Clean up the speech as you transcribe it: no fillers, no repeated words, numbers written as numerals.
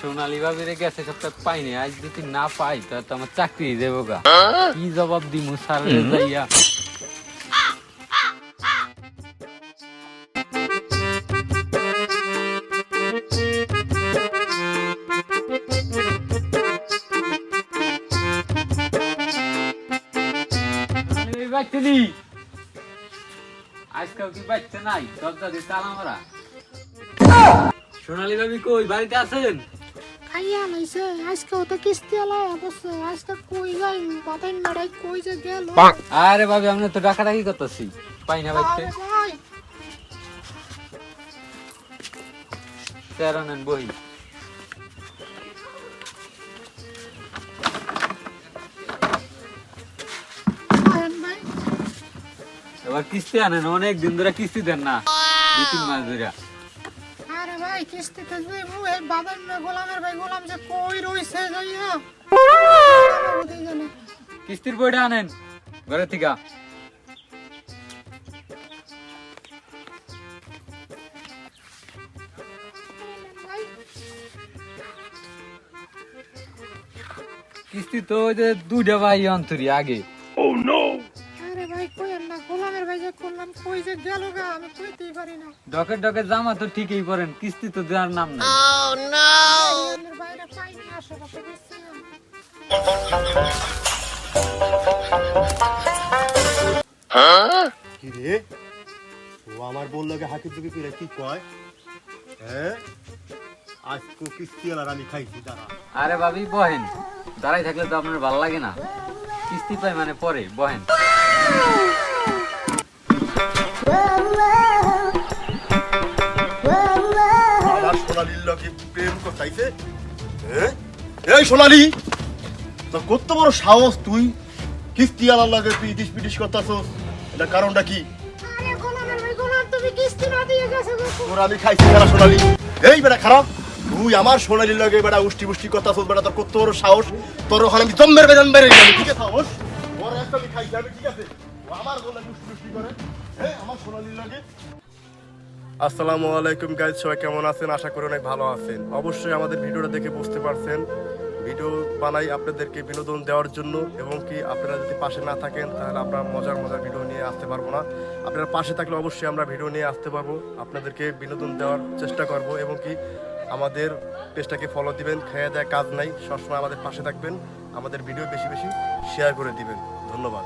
সোনালী ভাবিরে গেছে সপ্তাহ পাইনি, আজ যদি না পাই তাহলে তো আমার চাকরি দেবো গা। কি জবাব দিমু স্যারের যাইয়া? আজকাল কি বাচ্চা নাই? দরজা দিয়ে তালা মারা। সোনালী ভাবি কই? বাড়িতে আছেন? খাইয়া লাইছে আজকে তো কিস্তি আলা অবশ্য আজকে কই যাই বাতাই মারাই কই যে গেল। আরে ভাবি আমরা তো ডাকাডাকি করতেছি, পাই না বাইতে। আরে ভাই তেরো নেন বই। আহেন ভাই এবার কিস্তি আনেন, অনেক দিন ধরে কিস্তি দেন না, 2-3 মাস ধরে। আরে ভাই কিস্তি তো দুই মু এই বাদাম না গোলামের ভাই গোলাম যে কই রইছে যাইয়া বুঝি জানে কিস্তির বইটা আনেন ঘরে থেকে। ভাই কিস্তি তো ওই যে 2টা ভাই অন্তরি আগে। আরে ভাই কই না গোলামের ভাই যে করলাম কই যে গেল গা আমি কইতেই পারি না। ডকের ডকের জামা তো ঠিকই পরেন, কিস্তি তো দেওয়ার নাম নাই। আমার বাইরে পাইনি আশেপাশে বুঝছি না। কি রে ও আমার বললো হাকি চুকি করে কি কয়? হ্যাঁ আজকে কিস্তি আর আমি খাইছি দাঁড়া। আরে ভাবি বহেন, দাঁড়াই থাকলে তো আপনার ভালো লাগে না। কিস্তি পাই মানে পরে বহেন। আমার সোনালির লগে প্রেম করতেছে। হ্যাঁ এই সোনালি তোর কত বড় সাহস, তুই কিস্তি আলার লগে পিটিশ পিটিশ করতেছস, এটা কারণটা কি? আরে গোলামের ভাই গোলাম তুমি কিস্তি না দিয়ে গেছো গো। তোর আমি খাইছি না সোনালি। এই বেটা খারাপ, তুই আমার সোনালির লগে বেটা উষ্টি পুষ্টি করতেছস, বেটা তোর কত বড় সাহস, তোর ওখানে আমি জম্মের বেদন বেড়ে গেলাম। ঠিক আছে সাহস ওর একটা আমি খাইছি আমি, ঠিক আছে ও আমার বলে উষ্টি পুষ্টি করে। এই আমার সোনালির লগে। আসসালামু আলাইকুম গাইজ, সবাই কেমন আছেন? আশা করি অনেক ভালো আছেন। অবশ্যই আমাদের ভিডিওটা দেখে বুঝতে পারছেন ভিডিও বানাই আপনাদেরকে বিনোদন দেওয়ার জন্য, এবং কি আপনারা যদি পাশে না থাকেন তাহলে আমরা মজার মজার ভিডিও নিয়ে আসতে পারবো না। আপনারা পাশে থাকলে অবশ্যই আমরা ভিডিও নিয়ে আসতে পারবো, আপনাদেরকে বিনোদন দেওয়ার চেষ্টা করব, এবং কি আমাদের পেজটাকে ফলো দিবেন। খেয়ে দেয় কাজ নাই, সবসময় আমাদের পাশে থাকবেন, আমাদের ভিডিও বেশি বেশি শেয়ার করে দিবেন। ধন্যবাদ।